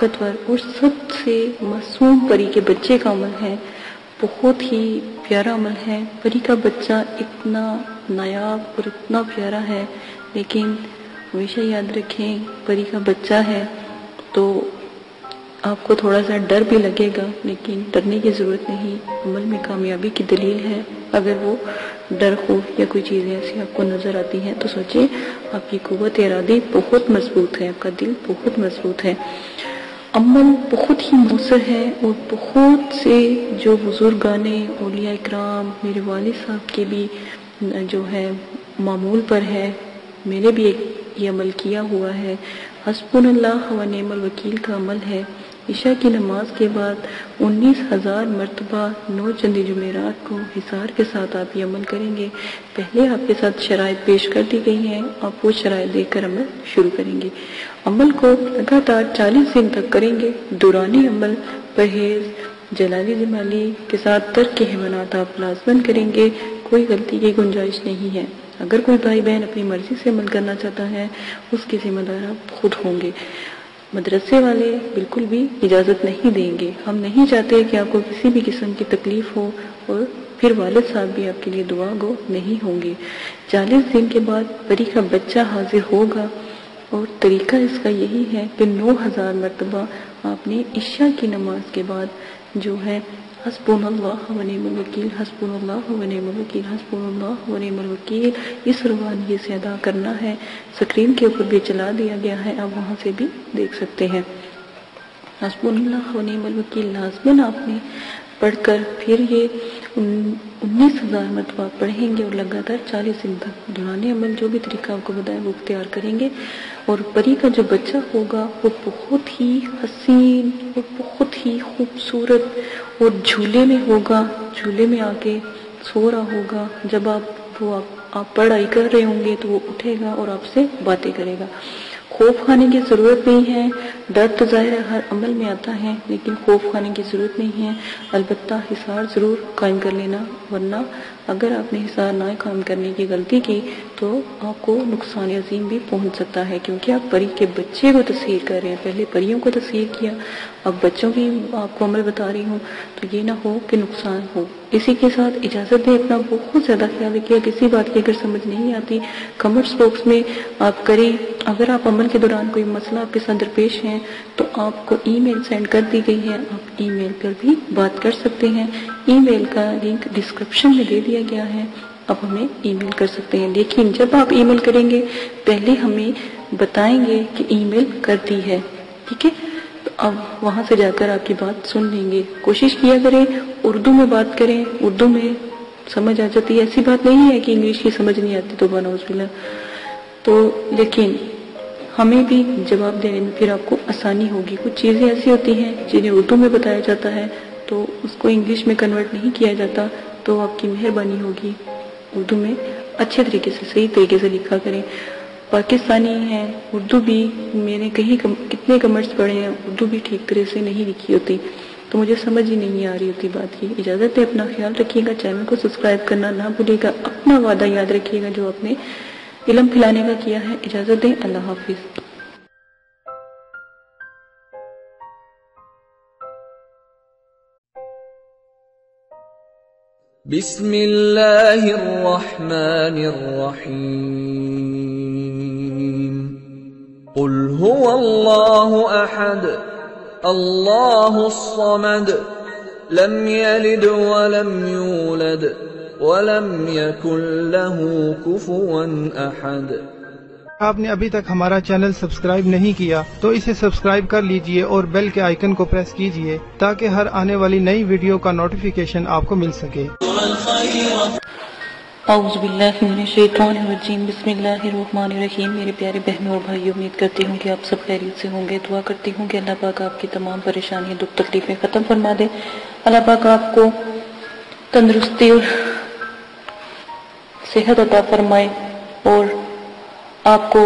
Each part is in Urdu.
طاقتور اور سب سے معصوم پری کے بچے کا عمل ہے، بہت ہی پیارا عمل ہے۔ پری کا بچہ اتنا نایاب اور اتنا پیارا ہے، لیکن ہمیشہ یاد رکھیں پری کا بچہ ہے تو آپ کو تھوڑا سا ڈر بھی لگے گا، لیکن ڈرنے کی ضرورت نہیں، عمل میں کامیابی کی دلیل ہے۔ اگر وہ ڈر، خوف یا کوئی چیزیں ایسی آپ کو نظر آتی ہیں تو سوچیں آپ کی قوت ارادی بہت مضبوط ہے، آپ کا دل بہت مضبوط ہے۔ عمل بہت ہی مؤثر ہے اور بہت سے جو بزرگان اولیاء اکرام، میرے والد صاحب کے بھی جو ہے معمول پر ہے، میں نے بھی یہ عمل کیا ہوا ہے۔ حسبنا اللہ و نعم الوکیل کا عمل ہے۔ عشاء کی نماز کے بعد 19,000 مرتبہ 9 چندی جمعرات کو حصار کے ساتھ آپ یہ عمل کریں گے۔ پہلے آپ کے ساتھ شرائط پیش کر دی گئی ہیں، آپ وہ شرائط دیکھ کر عمل شروع کریں گے۔ عمل کو لگاتار 40 دن تک کریں گے۔ دورانی عمل پرہیز، جلالی جمالی کے ساتھ ترک کے حیوانات آپ لازماً کریں گے، کوئی غلطی کی گنجائش نہیں ہے۔ اگر کوئی بھائی بہن اپنی مرضی سے عمل کرنا چاہتا ہے، اس کے ذمہ دار آپ خود ہوں گے۔ مدرسے والے بالکل بھی اجازت نہیں دیں گے۔ ہم نہیں چاہتے کہ آپ کو کسی بھی قسم کی تکلیف ہو، اور پھر والد صاحب بھی آپ کے لیے دعا گو نہیں ہوں گے۔ 40 دن کے بعد پری کا بچہ حاضر ہوگا، اور طریقہ اس کا یہی ہے کہ 9,000 مرتبہ آپ نے عشاء کی نماز کے بعد جو ہے حسبنا اللہ و نعم الوکیل، حسبنا اللہ و نعم الوکیل، حسبنا اللہ و نعم الوکیل اس روانگی سے ادا کرنا ہے۔ سکرین کے اوپر بھی چلا دیا گیا ہے، آپ وہاں سے بھی دیکھ سکتے ہیں۔ حسبنا اللہ و نعم الوکیل لازماً آپ نے پڑھ کر پھر یہ 19,000 مرتبہ پڑھیں گے، اور لگاتار 40 دن تک دوران عمل جو بھی طریقہ آپ کو بتایا وہ اختیار کریں گے۔ اور پری کا جو بچہ ہوگا وہ بہت ہی حسین اور بہت ہی خوبصورت اور جھولے میں ہوگا، جھولے میں آ کے سو رہا ہوگا۔ جب آپ پڑھائی کر رہے ہوں گے تو وہ اٹھے گا اور آپ سے باتیں کرے گا۔ خوف کھانے کی ضرورت نہیں ہے۔ ڈر تو ظاہر ہے ہر عمل میں آتا ہے، لیکن خوف کھانے کی ضرورت نہیں ہے۔ البتہ حصار ضرور قائم کر لینا، ورنہ اگر آپ نے حصار نہ قائم کرنے کی غلطی کی تو آپ کو نقصان عظیم بھی پہنچ سکتا ہے، کیونکہ آپ پری کے بچے کو تسخیر کر رہے ہیں۔ پہلے پریوں کو تسخیر کیا، اب بچوں کی آپ کو عمل بتا رہی ہوں، تو یہ نہ ہو کہ نقصان ہو۔ اسی کے ساتھ اجازت دیں اپنا بہت زیادہ خیال رکھیے۔ کسی بات کی اگر سمجھ نہیں آتی کمنٹس باکس میں آپ کریں۔ اگر آپ عمل کے دوران کوئی مسئلہ آپ کے ساتھ درپیش ہے تو آپ کو ای میل سینڈ کر دی گئی ہے، آپ ای میل پر بھی بات کر سکتے ہیں۔ ای میل کا لنک ڈسکرپشن میں دے دیا گیا ہے، آپ ہمیں ای میل کر سکتے ہیں۔ لیکن جب آپ ای میل کریں گے پہلے ہمیں بتائیں گے کہ ای میل کر دی ہے، ٹھیک ہے؟ تو اب وہاں سے جا کر آپ کی بات سن لیں گے۔ کوشش کیا کریں اردو میں بات کریں، اردو میں سمجھ آ جاتی ہے۔ ایسی بات نہیں ہے کہ انگلش کی سمجھ نہیں آتی تو بناؤ باللہ، تو لیکن ہمیں بھی جواب دینے میں پھر آپ کو آسانی ہوگی۔ کچھ چیزیں ایسی ہوتی ہیں جنہیں اردو میں بتایا جاتا ہے تو اس کو انگلش میں کنورٹ نہیں کیا جاتا، تو آپ کی مہربانی ہوگی اردو میں اچھے طریقے سے، صحیح طریقے سے لکھا کریں۔ پاکستانی ہیں، اردو بھی میں نے کتنے کمنٹس پڑھے ہیں، اردو بھی ٹھیک طرح سے نہیں لکھی ہوتی، تو مجھے سمجھ ہی نہیں آ رہی ہوتی بات کی۔ اجازت ہے، اپنا خیال رکھیے گا، چینل کو سبسکرائب کرنا نہ بھولے گا، اپنا وعدہ یاد رکھیے گا جو آپ نے علم پھیلانے کا کیا ہے۔ اجازت دیں، اللہ حافظ۔ بسم اللہ الرحمن الرحیم۔ قل هو اللہ احد اللہ الصمد لم یلد ولم یولد ولم یکن له کفوا احد۔ آپ نے ابھی تک ہمارا چینل سبسکرائب نہیں کیا تو اسے سبسکرائب کر لیجئے اور بیل کے آئیکن کو پریس کیجئے تاکہ ہر آنے والی نئی ویڈیو کا نوٹیفیکیشن آپ کو مل سکے۔ اعوذ باللہ من الشیطان الرجیم، بسم اللہ الرحمن الرحیم۔ میرے پیارے بہنوں اور بھائیوں، امید کرتی ہوں کہ آپ سب خیریت سے ہوں گے۔ دعا کرتی ہوں کہ اللہ پاک آپ کی تمام پریشانیاں، دکھ تکلیفیں ختم فرما دے۔ اللہ پاک آپ کو تندرستی اور صحت عطا فرمائے، اور آپ کو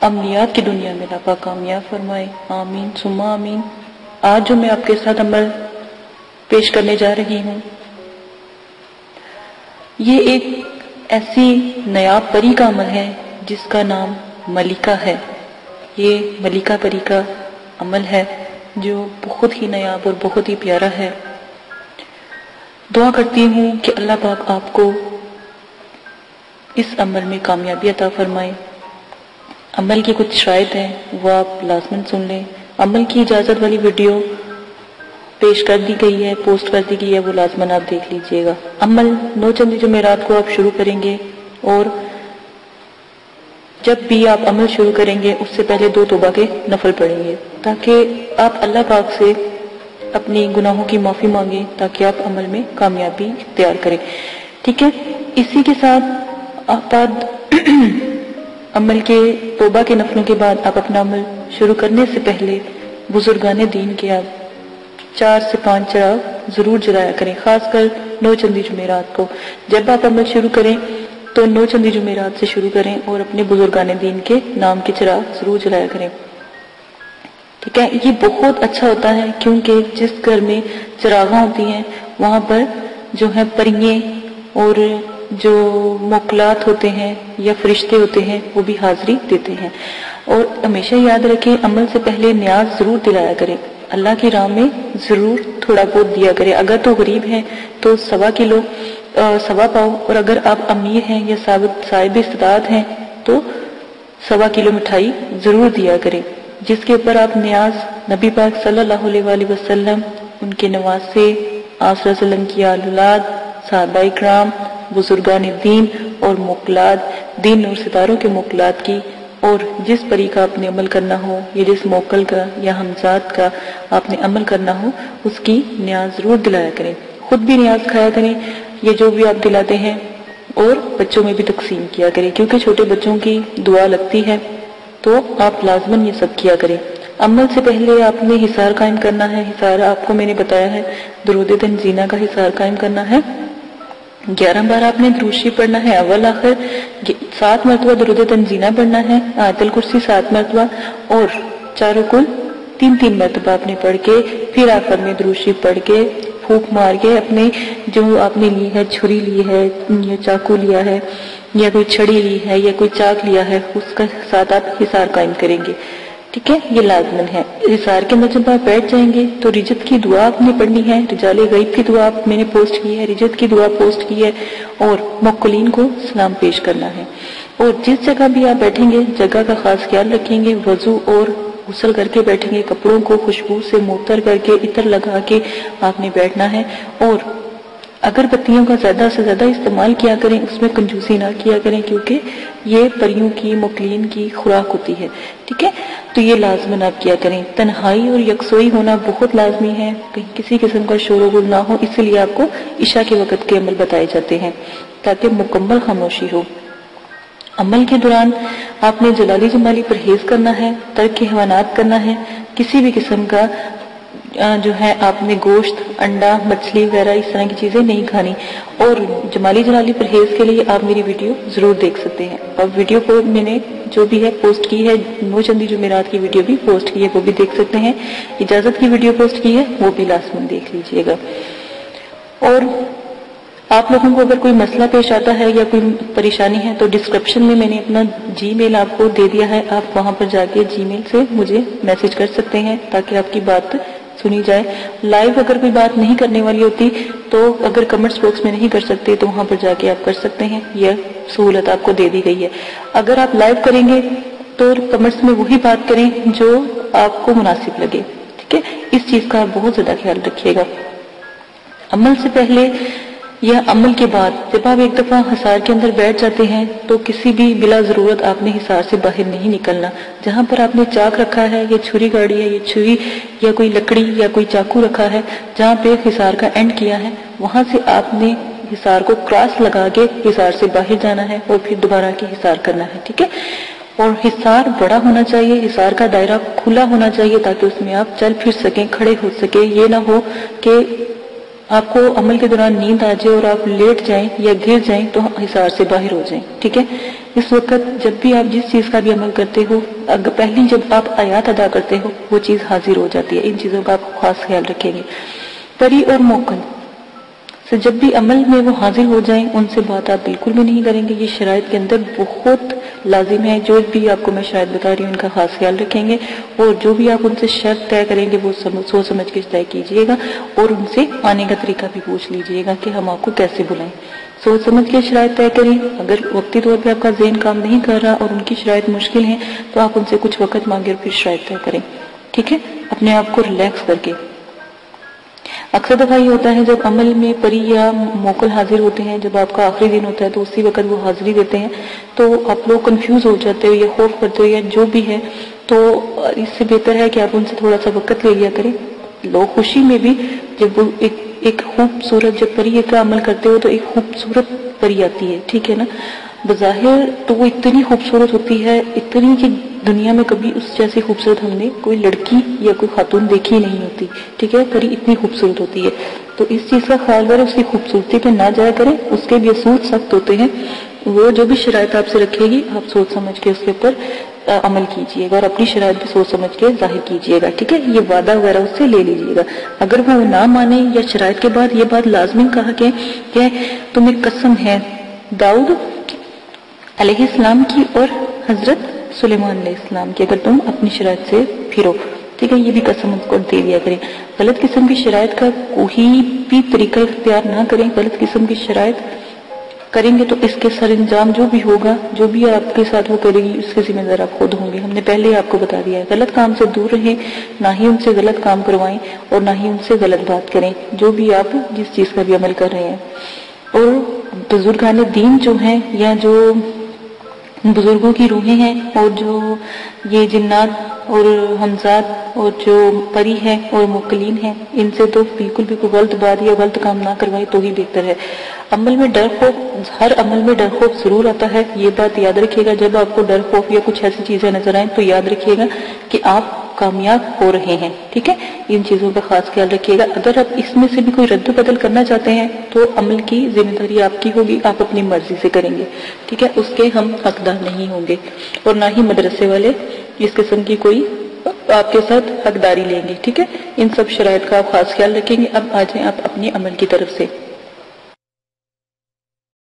عملیات کی دنیا میں اللہ پاک کامیاب فرمائے، آمین ثم آمین۔ آج جو میں آپ کے ساتھ عمل پیش کرنے جا رہی ہوں، یہ ایک ایسی نایاب پری کا عمل ہے جس کا نام ملکہ ہے۔ یہ ملکہ پری کا عمل ہے جو بہت ہی نایاب اور بہت ہی پیارا ہے۔ دعا کرتی ہوں کہ اللہ پاک آپ کو اس عمل میں کامیابی عطا فرمائے۔ عمل کی کچھ شرائط ہیں وہ آپ لازماً سن لیں۔ عمل کی اجازت والی ویڈیو پیش کر دی گئی ہے، پوسٹ کر دی گئی ہے، وہ لازماً آپ دیکھ لیجئے گا۔ عمل 9 چندی جمعرات کو آپ شروع کریں گے، اور جب بھی آپ عمل شروع کریں گے اس سے پہلے 2 توبہ کے نفل پڑھیں گے، تاکہ آپ اللہ پاک سے اپنی گناہوں کی معافی مانگیں، تاکہ آپ عمل میں کامیابی اختیار کریں، ٹھیک ہے۔ اسی کے ساتھ آپ عمل کے توبہ کے نفلوں کے بعد آپ اپنا عمل شروع کرنے سے پہلے بزرگان دین کے آپ 4 سے 5 چراغ ضرور جلایا کریں، خاص کر 9 چندی جمعرات کو۔ جب آپ عمل شروع کریں تو 9 چندی جمعرات سے شروع کریں اور اپنے بزرگان دین کے نام کے چراغ ضرور جلایا کریں، ٹھیک ہے۔ یہ بہت اچھا ہوتا ہے کیونکہ جس گھر میں چراغاں ہوتی ہیں وہاں پر جو ہے پریے اور جو موکلات ہوتے ہیں یا فرشتے ہوتے ہیں وہ بھی حاضری دیتے ہیں۔ اور ہمیشہ یاد رکھیں عمل سے پہلے نیاز ضرور دلایا کریں، اللہ کی راہ میں ضرور تھوڑا بہت دیا کریں۔ اگر تو غریب ہیں تو 1.25 کلو 1.25 پاؤ، اور اگر آپ امیر ہیں یا صاحب استطاعت ہیں تو 1.25 کلو مٹھائی ضرور دیا کریں، جس کے اوپر آپ نیاز نبی پاک صلی اللہ علیہ وآلہ وسلم، ان کے نواسے، آپ صلی اللہ علیہ وسلم کی اولاد، صحابہ اکرام، بزرگان دین اور موکلات، دین اور ستاروں کے موکلات کی، اور جس پری کا آپ نے عمل کرنا ہو یا جس موکل کا یا ہمزاد کا آپ نے عمل کرنا ہو اس کی نیاز ضرور دلایا کریں۔ خود بھی نیاز کھایا کریں یا جو بھی آپ دلاتے ہیں، اور بچوں میں بھی تقسیم کیا کریں، کیونکہ چھوٹے بچوں کی دعا لگتی ہے تو آپ لازماً یہ سب کیا کریں۔ عمل سے پہلے آپ نے حصار قائم کرنا ہے۔ حصار آپ کو میں نے بتایا ہے، درود تنزینہ کا حصار قائم کرنا ہے۔ 11 بار آپ نے درود شریف پڑھنا ہے، اول آخر 7 مرتبہ درود تنزینہ پڑھنا ہے، آیت الکرسی 7 مرتبہ، اور چاروں کل 3 مرتبہ آپ نے پڑھ کے پھر آخر میں درود شریف پڑھ کے پھونک مار کے اپنے جو آپ نے لی ہے، چھری لی ہے یا چاقو لیا ہے یا کوئی چھڑی لی ہے یا کوئی چاک لیا ہے، اس کا ساتھ آپ حصار قائم کریں گے، ٹھیک ہے۔ یہ لازمن ہے۔ حصار کے اندر جب آپ بیٹھ جائیں گے تو رجت کی دعا آپ نے پڑھنی ہے، رجال غیب کی دعا میں نے پوسٹ کی ہے، رجت کی دعا پوسٹ کی ہے، اور موکلین کو سلام پیش کرنا ہے۔ اور جس جگہ بھی آپ بیٹھیں گے جگہ کا خاص خیال رکھیں گے، وضو اور غسل کر کے بیٹھیں گے، کپڑوں کو خوشبو سے معطر کر کے عطر لگا کے آپ نے بیٹھنا ہے، اور اگر بتیوں کا زیادہ سے زیادہ استعمال کیا کریں، اس میں کنجوسی نہ کیا کریں، کیونکہ یہ پریوں کی موکلین کی خوراک ہوتی ہے، ٹھیک ہے۔ تو یہ لازماً آپ کیا کریں۔ تنہائی اور یکسوئی ہونا بہت لازمی ہے، کہیں کسی قسم کا شور و غل نہ ہو، اس لیے آپ کو عشاء کے وقت کے عمل بتائے جاتے ہیں تاکہ مکمل خاموشی ہو۔ عمل کے دوران آپ نے جلالی جمالی پرہیز کرنا ہے، ترک حیوانات کرنا ہے، کسی بھی قسم کا جو ہے آپ نے گوشت، انڈا، مچھلی وغیرہ اس طرح کی چیزیں نہیں کھانی، اور جمالی جلالی پرہیز کے لیے آپ میری ویڈیو ضرور دیکھ سکتے ہیں۔ اب ویڈیو کو میں نے جو بھی ہے پوسٹ کی ہے، 9 چندی جمعرات کی ویڈیو بھی پوسٹ کی ہے، وہ بھی دیکھ سکتے ہیں۔ اجازت کی ویڈیو پوسٹ کی ہے، وہ بھی لازماً دیکھ لیجئے گا۔ اور آپ لوگوں کو اگر کوئی مسئلہ پیش آتا ہے یا کوئی پریشانی ہے تو ڈسکرپشن میں نے اپنا جی میل آپ کو دے دیا ہے، آپ وہاں پر جا کے جی میل سے مجھے میسج کر سکتے ہیں تاکہ آپ کی بات سنی جائے۔ لائیو اگر کوئی بات نہیں کرنے والی ہوتی تو اگر کمنٹس باکس میں نہیں کر سکتے تو وہاں پر جا کے آپ کر سکتے ہیں، یہ سہولت آپ کو دے دی گئی ہے۔ اگر آپ لائیو کریں گے تو کمنٹس میں وہی بات کریں جو آپ کو مناسب لگے، ٹھیک ہے۔ اس چیز کا آپ بہت زیادہ خیال رکھیے گا۔ عمل سے پہلے یا عمل کے بعد جب آپ ایک دفعہ حصار کے اندر بیٹھ جاتے ہیں تو کسی بھی بلا ضرورت آپ نے حصار سے باہر نہیں نکلنا۔ جہاں پر آپ نے چاک رکھا ہے یا چھری گاڑی ہے یا چھری یا کوئی لکڑی یا کوئی چاقو رکھا ہے، جہاں پہ حصار کا اینڈ کیا ہے وہاں سے آپ نے حصار کو کراس لگا کے حصار سے باہر جانا ہے اور پھر دوبارہ کی حصار کرنا ہے، ٹھیک ہے۔ اور حصار بڑا ہونا چاہیے، حصار کا دائرہ کھلا ہونا چاہیے تاکہ اس میں آپ چل پھر سکیں، کھڑے ہو سکیں۔ یہ نہ ہو کہ آپ کو عمل کے دوران نیند آ جائے اور آپ لیٹ جائیں یا گر جائیں تو حصار سے باہر ہو جائیں، ٹھیک ہے۔ اس وقت جب بھی آپ جس چیز کا بھی عمل کرتے ہو، پہلی جب آپ آیات ادا کرتے ہو وہ چیز حاضر ہو جاتی ہے، ان چیزوں کا آپ خاص خیال رکھیں گے۔ پری اور موکل سے جب بھی عمل میں وہ حاضر ہو جائیں ان سے بات آپ بالکل بھی نہیں کریں گے، یہ شرائط کے اندر بہت لازم ہے جو بھی آپ کو میں شاید بتا رہی ہوں ان کا خاص خیال رکھیں گے، اور جو بھی آپ ان سے شرط طے کریں گے وہ سوچ سمجھ کے طے کیجیے گا، اور ان سے آنے کا طریقہ بھی پوچھ لیجیے گا کہ ہم آپ کو کیسے بلائیں۔ سوچ سمجھ کے شرائط طے کریں۔ اگر وقتی طور پہ آپ کا ذہن کام نہیں کر رہا اور ان کی شرائط مشکل ہیں تو آپ ان سے کچھ وقت مانگے اور پھر شرائط طے کریں، ٹھیک ہے، اپنے آپ کو ریلیکس کر کے۔ اکثر دفعہ یہ ہوتا ہے جب عمل میں پری یا موکل حاضر ہوتے ہیں، جب آپ کا آخری دن ہوتا ہے تو اسی وقت وہ حاضری دیتے ہیں تو آپ لوگ کنفیوز ہو جاتے ہو یا خوف کرتے ہو یا جو بھی ہے، تو اس سے بہتر ہے کہ آپ ان سے تھوڑا سا وقت لے لیا کریں۔ لوگ خوشی میں بھی جب وہ ایک خوبصورت جب پری کا عمل کرتے ہو تو ایک خوبصورت پری آتی ہے، ٹھیک ہے نا، بظاہر تو وہ اتنی خوبصورت ہوتی ہے، اتنی کہ دنیا میں کبھی اس جیسی خوبصورت ہم نے کوئی لڑکی یا کوئی خاتون دیکھی نہیں ہوتی، ٹھیک ہے، پری اتنی خوبصورت ہوتی ہے۔ تو اس چیز کا خیال کریں، اس کی خوبصورتی پہ نہ جایا کریں، اس کے بھی اصول سخت ہوتے ہیں، وہ جو بھی شرائط آپ سے رکھے گی آپ سوچ سمجھ کے اس کے اوپر عمل کیجئے گا اور اپنی شرائط بھی سوچ سمجھ کے ظاہر کیجئے گا، ٹھیک ہے، یہ وعدہ وغیرہ اس سے لے لیجئے گا۔ اگر وہ نہ مانے یا شرائط کے بعد یہ بات لازمی کہا کہ تمہیں قسم ہے داؤد علیہ السلام کی اور حضرت سلیمان علیہ السلام کی، اگر تم اپنی شرائط سے پھرو، ٹھیک ہے، یہ بھی قسم اس کو دے دیا کریں۔ غلط قسم کی شرائط کا کوئی بھی طریقہ اختیار نہ کریں، غلط قسم کی شرائط کریں گے تو اس کے سر انجام جو بھی ہوگا، جو بھی آپ کے ساتھ وہ کرے گی اس کے ذمہ دار آپ خود ہوں گے۔ ہم نے پہلے ہی آپ کو بتا دیا ہے، غلط کام سے دور رہیں، نہ ہی ان سے غلط کام کروائیں اور نہ ہی ان سے غلط بات کریں، جو بھی آپ جس چیز کا بھی عمل کر رہے ہیں۔ اور بزرگان دین جو ہیں یا جو بزرگوں کی روحیں ہیں اور جو یہ جنات اور حمزات اور جو پری ہیں اور موکلین ہیں، ان سے تو بالکل بھی کوئی غلط بات یا غلط کام نہ کروائے تو ہی بہتر ہے۔ عمل میں ڈر خوف، ہر عمل میں ڈر خوف ضرور آتا ہے، یہ بات یاد رکھیے گا۔ جب آپ کو ڈر خوف یا کچھ ایسی چیزیں نظر آئیں تو یاد رکھیے گا کہ آپ کامیاب ہو رہے ہیں، ٹھیک ہے، ان چیزوں کا خاص خیال رکھیے گا۔ اگر آپ اس میں سے بھی کوئی رد و بدل کرنا چاہتے ہیں تو عمل کی ذمہ داری آپ کی ہوگی، آپ اپنی مرضی سے کریں گے، ٹھیک ہے، اس کے ہم حقدار نہیں ہوں گے اور نہ ہی مدرسے والے اس قسم کی کوئی آپ کے ساتھ حقداری لیں گے، ٹھیک ہے۔ ان سب شرائط کا آپ خاص خیال رکھیں گے۔ اب آ جائیں آپ اپنے عمل کی طرف سے۔